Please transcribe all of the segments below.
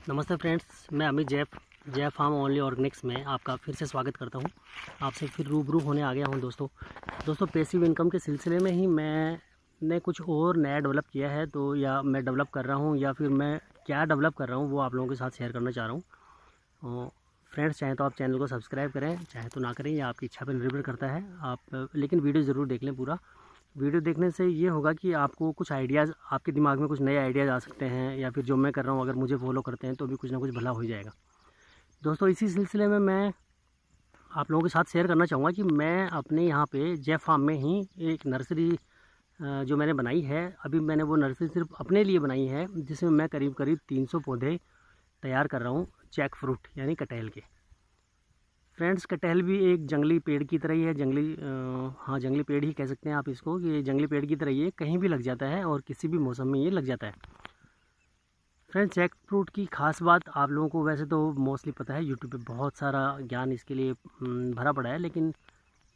नमस्ते फ्रेंड्स, मैं अमित जय फार्म ओनली ऑर्गेनिक्स में आपका फिर से स्वागत करता हूं। आपसे फिर रूबरू होने आ गया हूं दोस्तों पैसिव इनकम के सिलसिले में ही मैंने कुछ और नया डेवलप किया है। तो या मैं डेवलप कर रहा हूं या फिर मैं क्या डेवलप कर रहा हूं वो आप लोगों के साथ शेयर करना चाह रहा हूं। फ्रेंड्स, चाहे तो आप चैनल को सब्सक्राइब करें, चाहे तो ना करें, या आपकी इच्छा पर निर्भर करता है। आप लेकिन वीडियो ज़रूर देख लें पूरा। वीडियो देखने से ये होगा कि आपको कुछ आइडियाज़, आपके दिमाग में कुछ नए आइडियाज़ आ सकते हैं, या फिर जो मैं कर रहा हूँ अगर मुझे फॉलो करते हैं तो भी कुछ ना कुछ भला हो जाएगा। दोस्तों, इसी सिलसिले में मैं आप लोगों के साथ शेयर करना चाहूँगा कि मैं अपने यहाँ पे जय फार्म में ही एक नर्सरी जो मैंने बनाई है। अभी मैंने वो नर्सरी सिर्फ अपने लिए बनाई है, जिसमें मैं करीब करीब 300 पौधे तैयार कर रहा हूँ, जैक फ्रूट यानी कटहल के। फ्रेंड्स, कटहल भी एक जंगली पेड़ की तरह ही है। जंगली पेड़ ही कह सकते हैं आप इसको, कि ये जंगली पेड़ की तरह ये कहीं भी लग जाता है और किसी भी मौसम में ये लग जाता है। फ्रेंड्स, जैक फ्रूट की खास बात आप लोगों को वैसे तो मोस्टली पता है, यूट्यूब पे बहुत सारा ज्ञान इसके लिए भरा पड़ा है। लेकिन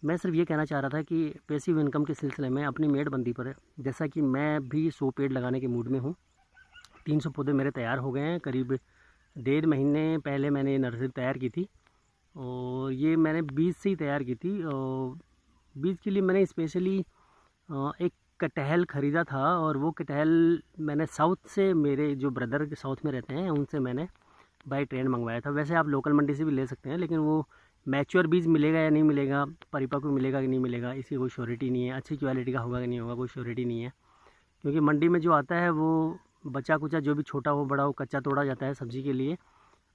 मैं सिर्फ ये कहना चाह रहा था कि पैसिव इनकम के सिलसिले में अपनी मेड़बंदी पर, जैसा कि मैं भी 100 पेड़ लगाने के मूड में हूँ। 300 पौधे मेरे तैयार हो गए हैं। करीब 1.5 महीने पहले मैंने नर्सरी तैयार की थी, और ये मैंने बीज से ही तैयार की थी। और बीज के लिए मैंने स्पेशली एक कटहल ख़रीदा था, और वो कटहल मैंने साउथ से, मेरे जो ब्रदर साउथ में रहते हैं उनसे मैंने बाई ट्रेन मंगवाया था। वैसे आप लोकल मंडी से भी ले सकते हैं, लेकिन वो मैच्योर बीज मिलेगा या नहीं मिलेगा, परिपक्व मिलेगा कि नहीं मिलेगा, इसकी कोई श्योरिटी नहीं है। अच्छी क्वालिटी का होगा कि नहीं होगा, कोई श्योरिटी नहीं है। क्योंकि मंडी में जो आता है वो बचा कुचा, जो भी छोटा हो बड़ा हो, कच्चा तोड़ा जाता है सब्ज़ी के लिए,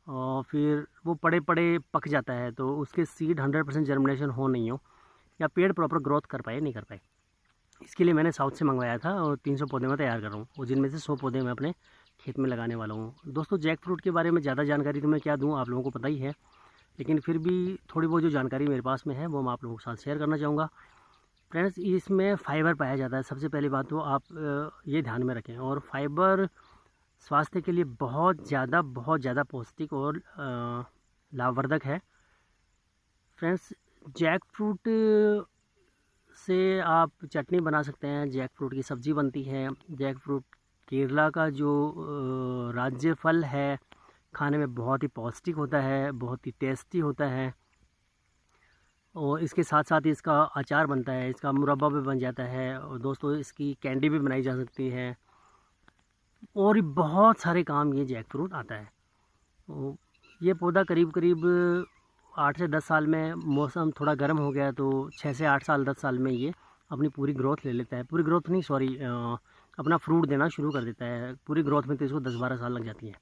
और फिर वो पड़े पड़े पक जाता है, तो उसके सीड 100% जर्मिनेशन हो नहीं हो, या पेड़ प्रॉपर ग्रोथ कर पाए नहीं कर पाए। इसके लिए मैंने साउथ से मंगवाया था, और 300 पौधे मैं तैयार कर रहा हूँ, और जिनमें से 100 पौधे मैं अपने खेत में लगाने वाला हूँ। दोस्तों, जैक फ्रूट के बारे में ज़्यादा जानकारी तो मैं क्या दूँ, आप लोगों को पता ही है। लेकिन फिर भी थोड़ी बहुत जो जानकारी मेरे पास में है वो मैं आप लोगों के साथ शेयर करना चाहूँगा। फ्रेंड्स, इसमें फ़ाइबर पाया जाता है। सबसे पहली बात तो आप ये ध्यान में रखें, और फाइबर स्वास्थ्य के लिए बहुत ज़्यादा पौष्टिक और लाभवर्धक है। फ्रेंड्स, जैक फ्रूट से आप चटनी बना सकते हैं, जैक फ्रूट की सब्ज़ी बनती है। जैक फ्रूट केरला का जो राज्य फल है, खाने में बहुत ही पौष्टिक होता है, बहुत ही टेस्टी होता है। और इसके साथ साथ इसका अचार बनता है, इसका मुरब्बा भी बन जाता है, और दोस्तों इसकी कैंडी भी बनाई जा सकती है, और बहुत सारे काम ये जैक फ्रूट आता है। ये पौधा करीब करीब 8 से 10 साल में, मौसम थोड़ा गर्म हो गया तो 6 से 8 साल 10 साल में ये अपनी पूरी ग्रोथ ले लेता है। पूरी ग्रोथ नहीं, सॉरी, अपना फ्रूट देना शुरू कर देता है। पूरी ग्रोथ में तो इसको 10-12 साल लग जाती है।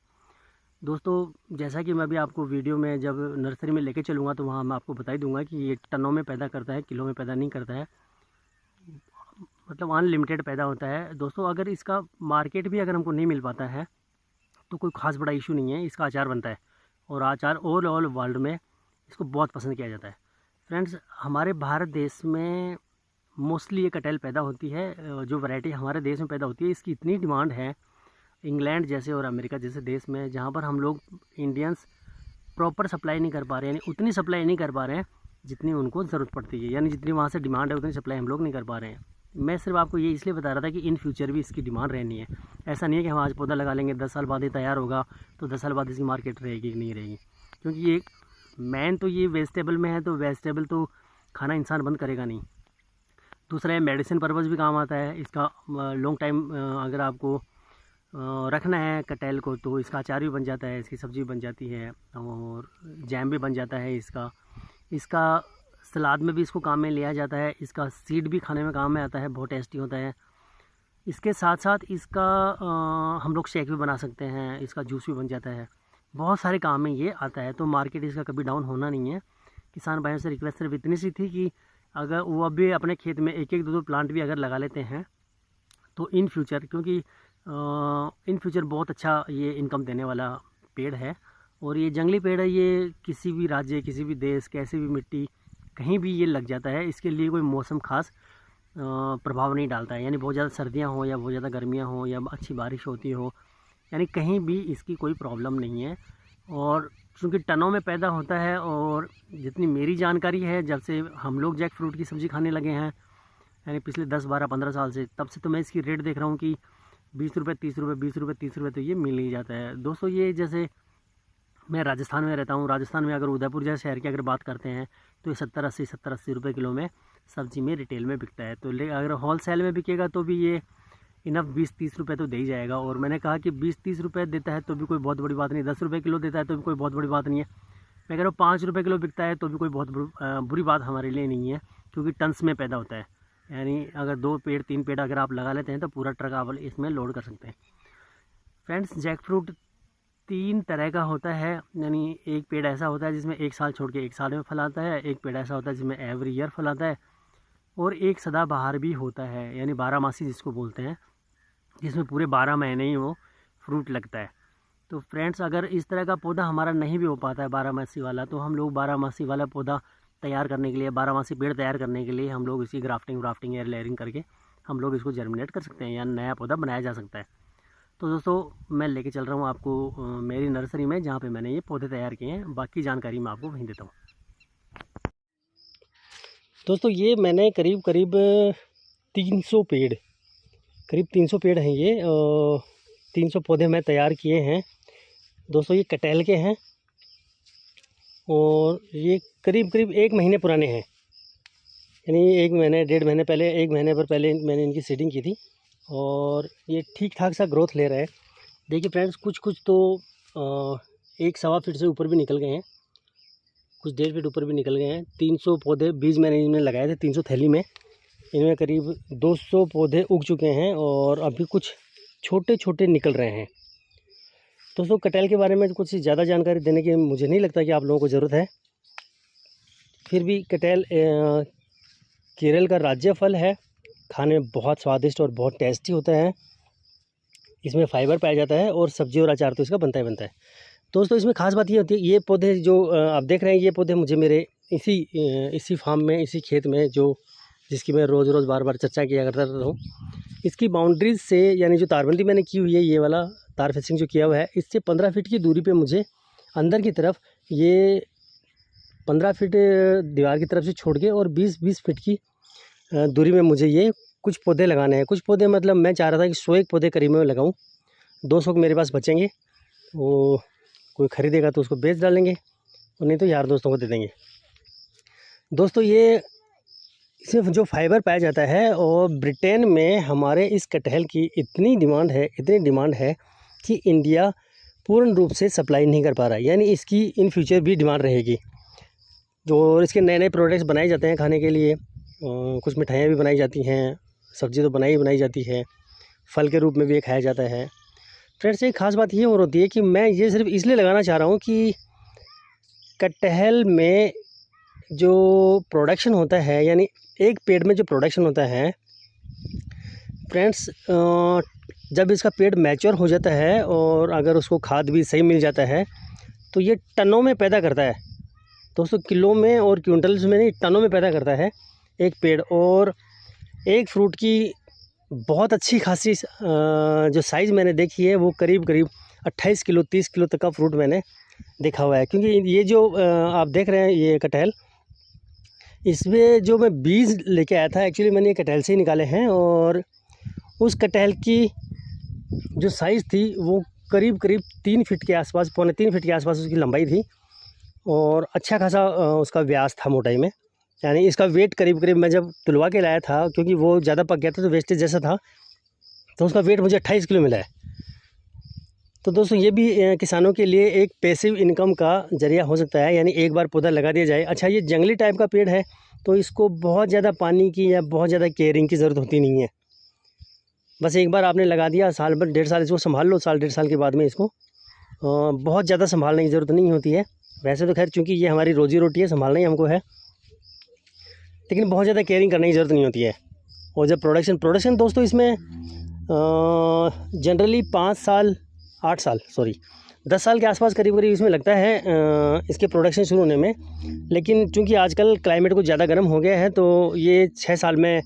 दोस्तों, जैसा कि मैं भी आपको वीडियो में जब नर्सरी में लेके चलूँगा तो वहाँ मैं आपको बता ही दूँगा कि ये टनों में पैदा करता है, किलो में पैदा नहीं करता है, मतलब अनलिमिटेड पैदा होता है। दोस्तों, अगर इसका मार्केट भी अगर हमको नहीं मिल पाता है तो कोई ख़ास बड़ा इशू नहीं है, इसका अचार बनता है, और अचार ऑल वर्ल्ड में इसको बहुत पसंद किया जाता है। फ्रेंड्स, हमारे भारत देश में मोस्टली ये कटहल पैदा होती है। जो वैरायटी हमारे देश में पैदा होती है, इसकी इतनी डिमांड है इंग्लैंड जैसे और अमेरिका जैसे देश में, जहाँ पर हम लोग इंडियंस प्रॉपर सप्लाई नहीं कर पा रहे हैं, यानी उतनी सप्लाई नहीं कर पा रहे हैं जितनी उनको ज़रूरत पड़ती है, यानी जितनी वहाँ से डिमांड है उतनी सप्लाई हम लोग नहीं कर पा रहे हैं। मैं सिर्फ आपको ये इसलिए बता रहा था कि इन फ्यूचर भी इसकी डिमांड रहनी है। ऐसा नहीं है कि हम आज पौधा लगा लेंगे 10 साल बाद ये तैयार होगा तो 10 साल बाद इसकी मार्केट रहेगी कि नहीं रहेगी। क्योंकि ये मेन तो ये वेजिटेबल में है, तो वेजिटेबल तो खाना इंसान बंद करेगा नहीं। दूसरा है, मेडिसिन पर्पज़ भी काम आता है इसका। लॉन्ग टाइम अगर आपको रखना है कटहल को, तो इसका अचार भी बन जाता है, इसकी सब्ज़ी बन जाती है, और जैम भी बन जाता है इसका सलाद में भी इसको काम में लिया जाता है। इसका सीड भी खाने में काम में आता है, बहुत टेस्टी होता है। इसके साथ साथ इसका हम लोग शेक भी बना सकते हैं, इसका जूस भी बन जाता है, बहुत सारे काम में ये आता है। तो मार्केट इसका कभी डाउन होना नहीं है। किसान भाइयों से रिक्वेस्ट सिर्फ इतनी सी थी कि अगर वो अभी अपने खेत में एक एक दो प्लांट भी अगर लगा लेते हैं तो इन फ्यूचर, क्योंकि इन फ्यूचर बहुत अच्छा ये इनकम देने वाला पेड़ है। और ये जंगली पेड़ है, ये किसी भी राज्य, किसी भी देश, कैसी भी मिट्टी, कहीं भी ये लग जाता है। इसके लिए कोई मौसम खास प्रभाव नहीं डालता है, यानी बहुत ज़्यादा सर्दियाँ हो या बहुत ज़्यादा गर्मियाँ हो या अच्छी बारिश होती हो, यानी कहीं भी इसकी कोई प्रॉब्लम नहीं है। और चूँकि टनों में पैदा होता है, और जितनी मेरी जानकारी है, जब से हम लोग जैक फ्रूट की सब्ज़ी खाने लगे हैं, यानी पिछले 10-12-15 साल से, तब से तो मैं इसकी रेट देख रहा हूँ कि 20 रुपये 30 रुपये 20 रुपये 30 रुपये तो ये मिल ही जाता है। दोस्तों, ये जैसे मैं राजस्थान में रहता हूँ। राजस्थान में अगर उदयपुर जैसे शहर की अगर बात करते हैं तो ये 70-80 रुपये किलो में सब्ज़ी में रिटेल में बिकता है। तो अगर होल सेल में बिकेगा तो भी ये इनफ 20-30 रुपये तो दे ही जाएगा। और मैंने कहा कि 20-30 रुपये देता है तो भी कोई बहुत बड़ी बात नहीं, 10 रुपये किलो देता है तो भी कोई बहुत बड़ी बात नहीं है। मैं कह रहा हूँ 5 रुपये किलो बिकता है तो भी कोई बहुत बुरी बात हमारे लिए नहीं है, क्योंकि टन्स में पैदा होता है। यानी अगर 2 पेड़ 3 पेड़ अगर आप लगा लेते हैं तो पूरा ट्रक आप इसमें लोड कर सकते हैं। फ्रेंड्स, जैक फ्रूट 3 तरह का होता है। यानी एक पेड़ ऐसा होता है जिसमें 1 साल छोड़ के 1 साल में फल आता है, एक पेड़ ऐसा होता है जिसमें एवरी ईयर फल आता है, और एक सदाबहार भी होता है यानी 12 मासी जिसको बोलते हैं, जिसमें पूरे 12 महीने ही वो फ्रूट लगता है। तो फ्रेंड्स, अगर इस तरह का पौधा हमारा नहीं भी हो पाता है 12 मासी वाला, तो हम लोग 12 मासी वाला पौधा तैयार करने के लिए, 12 मासी पेड़ तैयार करने के लिए हम लोग इसी ग्राफ्टिंग या लेयरिंग करके हम लोग इसको जर्मिनेट कर सकते हैं या नया पौधा बनाया जा सकता है। तो दोस्तों, मैं लेके चल रहा हूँ आपको मेरी नर्सरी में, जहाँ पे मैंने ये पौधे तैयार किए हैं। बाकी जानकारी मैं आपको वहीं देता हूँ। दोस्तों, ये मैंने करीब 300 पेड़ हैं ये, 300 पौधे मैं तैयार किए हैं। दोस्तों, ये कटहल के हैं और ये करीब 1 महीने पुराने हैं। यानी 1 महीने 1.5 महीने पहले, 1 महीने पर पहले मैंने इनकी सीडिंग की थी और ये ठीक ठाक सा ग्रोथ ले रहा है। देखिए फ्रेंड्स, कुछ तो 1-1.25 फीट से ऊपर भी निकल गए हैं, कुछ 1.5 फीट ऊपर भी निकल गए हैं। 300 पौधे बीज मैंने इनमें लगाए थे, 300 थैली में। इनमें करीब 200 पौधे उग चुके हैं और अभी कुछ छोटे छोटे निकल रहे हैं। दोस्तों, कटहल के बारे में कुछ ज़्यादा जानकारी देने की मुझे नहीं लगता कि आप लोगों को ज़रूरत है। फिर भी कटहल केरल का राज्य फल है, खाने में बहुत स्वादिष्ट और बहुत टेस्टी होता है। इसमें फाइबर पाया जाता है और सब्जी और अचार तो इसका बनता है। दोस्तों, इसमें खास बात ये होती है, ये पौधे जो आप देख रहे हैं, ये पौधे मुझे मेरे इसी फार्म में, इसी खेत में, जिसकी मैं रोज़ बार बार चर्चा किया करता रहता हूँ, इसकी बाउंड्रीज से, यानी जो तारबंदी मैंने की हुई है, ये वाला तार फेंसिंग जो किया हुआ है, इससे 15 फीट की दूरी पे मुझे अंदर की तरफ ये 15 फीट दीवार की तरफ से छोड़ के और 20 फीट की दूरी में मुझे ये कुछ पौधे लगाने हैं। कुछ पौधे मतलब मैं चाह रहा था कि 101 पौधे करीब में लगाऊँ। 200 मेरे पास बचेंगे, वो कोई ख़रीदेगा तो उसको बेच डालेंगे और नहीं तो यार दोस्तों को दे देंगे। दोस्तों, ये इसमें जो फाइबर पाया जाता है, और ब्रिटेन में हमारे इस कटहल की इतनी डिमांड है कि इंडिया पूर्ण रूप से सप्लाई नहीं कर पा रहा है। यानी इसकी इन फ्यूचर भी डिमांड रहेगी। जो इसके नए प्रोडक्ट्स बनाए जाते हैं खाने के लिए, कुछ मिठाइयाँ भी बनाई जाती हैं, सब्ज़ी तो बनाई जाती है, फल के रूप में भी ये खाया जाता है। फ्रेंड्स, एक ख़ास बात ये और होती है कि मैं ये सिर्फ इसलिए लगाना चाह रहा हूँ कि कटहल में जो प्रोडक्शन होता है, यानी एक पेड़ में जो प्रोडक्शन होता है फ्रेंड्स, जब इसका पेड़ मैच्योर हो जाता है और अगर उसको खाद भी सही मिल जाता है तो ये टनों में पैदा करता है। दोस्तों, किलो में और क्विंटल्स में नहीं, टनों में पैदा करता है एक पेड़। और एक फ्रूट की बहुत अच्छी खासी जो साइज़ मैंने देखी है, वो करीब 28 किलो 30 किलो तक का फ्रूट मैंने देखा हुआ है। क्योंकि ये जो आप देख रहे हैं ये कटहल, इसमें जो मैं बीज लेके आया था, एक्चुअली मैंने ये कटहल से ही निकाले हैं, और उस कटहल की जो साइज़ थी वो करीब 3 फीट के आसपास, 2.25 फीट के आसपास उसकी लंबाई थी और अच्छा खासा उसका व्यास था मोटाई में। यानी इसका वेट करीब मैं जब तुलवा के लाया था, क्योंकि वो ज़्यादा पक गया था तो वेस्टेज जैसा था, तो उसका वेट मुझे 28 किलो मिला है। तो दोस्तों, ये भी किसानों के लिए एक पैसिव इनकम का ज़रिया हो सकता है। यानी एक बार पौधा लगा दिया जाए। अच्छा, ये जंगली टाइप का पेड़ है तो इसको बहुत ज़्यादा पानी की या बहुत ज़्यादा केयरिंग की ज़रूरत होती नहीं है। बस एक बार आपने लगा दिया, साल भर 1.5 साल इसको संभाल लो, साल 1.5 साल के बाद में इसको बहुत ज़्यादा संभालने की ज़रूरत नहीं होती है। वैसे तो खैर चूँकि ये हमारी रोजी रोटी है, संभालना ही हमको है, लेकिन बहुत ज़्यादा केयरिंग करने की ज़रूरत नहीं होती है। और जब प्रोडक्शन दोस्तों, इसमें जनरली 10 साल के आसपास करीब इसमें लगता है इसके प्रोडक्शन शुरू होने में। लेकिन चूँकि आजकल क्लाइमेट कुछ ज़्यादा गर्म हो गया है तो ये 6 साल में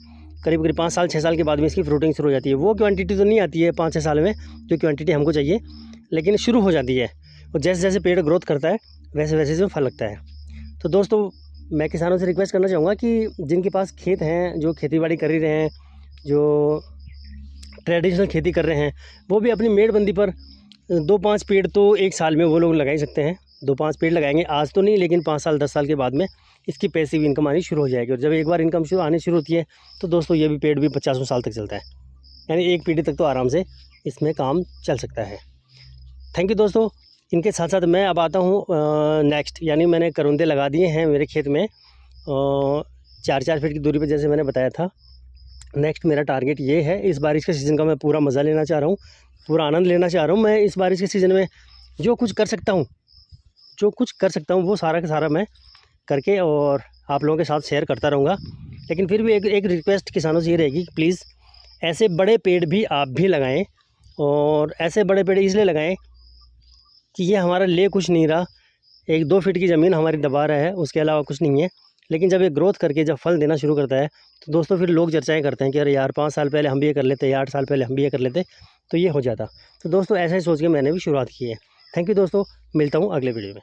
करीब 5 साल के बाद में इसकी फ्रूटिंग शुरू हो जाती है। वो क्वांटिटी तो नहीं आती है 5-6 साल में जो क्वांटिटी हमको चाहिए, लेकिन शुरू हो जाती है। और जैसे जैसे पेड़ ग्रोथ करता है वैसे वैसे इसमें फल लगता है। तो दोस्तों, मैं किसानों से रिक्वेस्ट करना चाहूँगा कि जिनके पास खेत हैं, जो खेतीबाड़ी कर ही रहे हैं, जो ट्रेडिशनल खेती कर रहे हैं, वो भी अपनी मेड़बंदी पर 2-5 पेड़ तो एक साल में वो लोग लगा ही सकते हैं। 2-5 पेड़ लगाएंगे, आज तो नहीं लेकिन 5 साल 10 साल के बाद में इसकी पैसिव इनकम आनी शुरू हो जाएगी। और जब एक बार इनकम आनी शुरू होती है तो दोस्तों ये भी पेड़ भी 50 साल तक चलता है, यानी एक पीढ़ी तक तो आराम से इसमें काम चल सकता है। थैंक यू दोस्तों। इनके साथ साथ मैं अब आता हूँ नेक्स्ट, यानी मैंने करोंदे लगा दिए हैं मेरे खेत में 4-4 फीट की दूरी पर, जैसे मैंने बताया था। नेक्स्ट मेरा टारगेट ये है, इस बारिश के सीज़न का मैं पूरा मज़ा लेना चाह रहा हूँ, पूरा आनंद लेना चाह रहा हूँ। मैं इस बारिश के सीज़न में जो कुछ कर सकता हूँ वो सारा का सारा मैं करके और आप लोगों के साथ शेयर करता रहूँगा। लेकिन फिर भी एक रिक्वेस्ट किसानों से ये रहेगी कि प्लीज़ ऐसे बड़े पेड़ भी आप भी लगाएं, और ऐसे बड़े पेड़ इसलिए लगाएं कि ये हमारा ले कुछ नहीं रहा, 1-2 फीट की ज़मीन हमारी दबा रहा है, उसके अलावा कुछ नहीं है। लेकिन जब ये ग्रोथ करके जब फल देना शुरू करता है तो दोस्तों फिर लोग चर्चाएं करते हैं कि अरे यार 5 साल पहले हम भी ये कर लेते, या 8 साल पहले हम भी ये कर लेते, तो ये हो जाता। तो दोस्तों ऐसा ही सोच के मैंने भी शुरुआत की है। थैंक यू दोस्तों, मिलता हूँ अगले वीडियो में।